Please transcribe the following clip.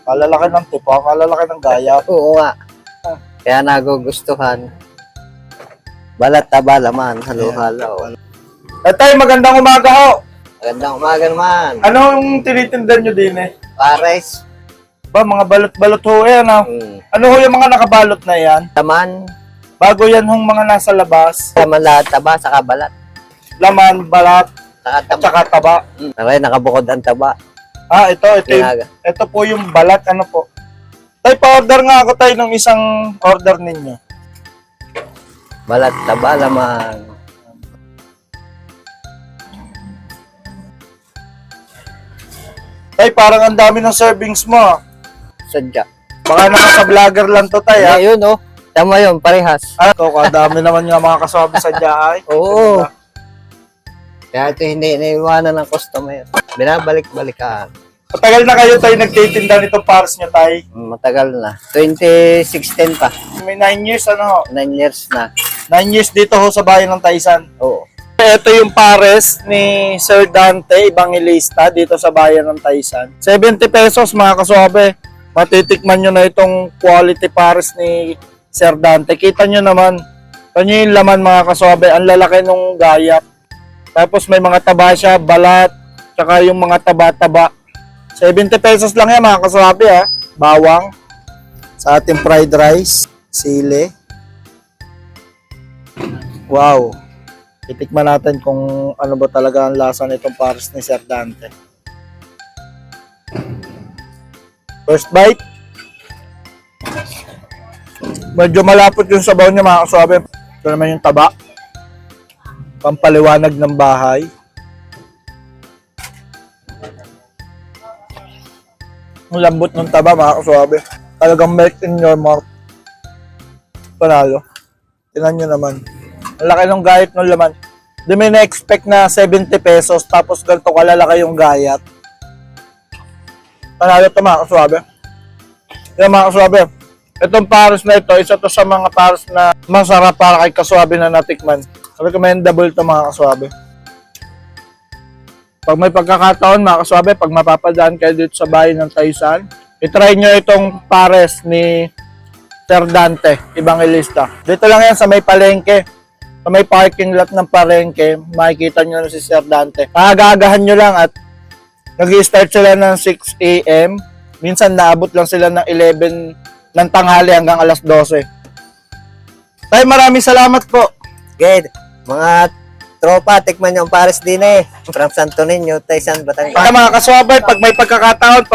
Kalalaki ng tipo, kalalaki ng gaya. Oo nga. Kaya nagugustuhan. Balat taba laman, halo-halo. Tay, magandang umaga ho. Magandang umaga naman. Anong tinitindan nyo din eh? Pares. Ba, mga balot-balot ho yan ha. Ano ho yung mga nakabalot na yan? Laman. Bago yan hong mga nasa labas. Laman lahat taba, saka balat. Laman, balat, Saka taba. tsaka taba. Okay, nakabukod ang taba. Ito po yung balat, ano po. Tay, pa-order nga ako tayo ng isang order ninyo. Balat taba laman. Tay, parang ang dami ng servings mo. Sadya. Baka naka-vlogger lang to tay ha. Ayun oh. Tama yun, parehas. Ito, kadami naman nga mga kasabi sa diyahay. Oo. Kaya ito hindi naiwanan ng customer. Binabalik-balikan. Matagal na kayo tayo nagtitinda nitong pares nyo tay. Matagal na. 2016 pa. May 9 years ano ho. 9 years na. 9 years dito ho sa bayan ng Taysan. Oo. Ito yung pares ni Sir Dante Evangelista dito sa bayan ng Taysan. 70 pesos mga kasobe. Matitikman nyo na itong quality pares ni Sir Dante. Kita nyo naman. Kanya yung laman mga kasobe. Ang lalaki nung gayap. Tapos may mga taba siya, balat, tsaka yung mga taba-taba. 70 pesos lang yan mga kasobe ha. Bawang. Sa ating fried rice. Sili. Wow. Titikman natin kung ano ba talaga ang lasa nitong pares ni Sir Dante. First bite. Medyo malapot yung sabaw niya mga kasabi. Ito naman yung taba. Pampaliwanag ng bahay. Ang lambot ng taba mga kasabi. Talagang melt in your mouth. Panalo. Tingnan nyo naman. Ang laki ng gayat ng laman. Di may na-expect na 70 pesos tapos ganito kalalaki yung gayat. Panalo ito mga kaswabe. Yan mga kaswabe. Itong pares na ito, isa to sa mga pares na masarap para kay kaswabe na natikman. Recommendable ito mga kaswabe. Pag may pagkakataon mga kaswabe, pag mapapadaan kayo dito sa bayan ng Taysan, itry nyo itong pares ni Sir Dante Evangelista. Dito lang yan sa may palengke. Sa may parking lot ng palengke, makikita nyo na si Sir Dante. Agagahan nyo lang at nag-start sila ng 6 a.m. Minsan naabot lang sila ng 11 ng tanghali hanggang alas 12. Tay, maraming salamat po. Good. Mga tropa, tikman nyo ang pares din eh. From Santo Niño, Taysan, Batangas. Mga kaswabay, pag may pagkakataon,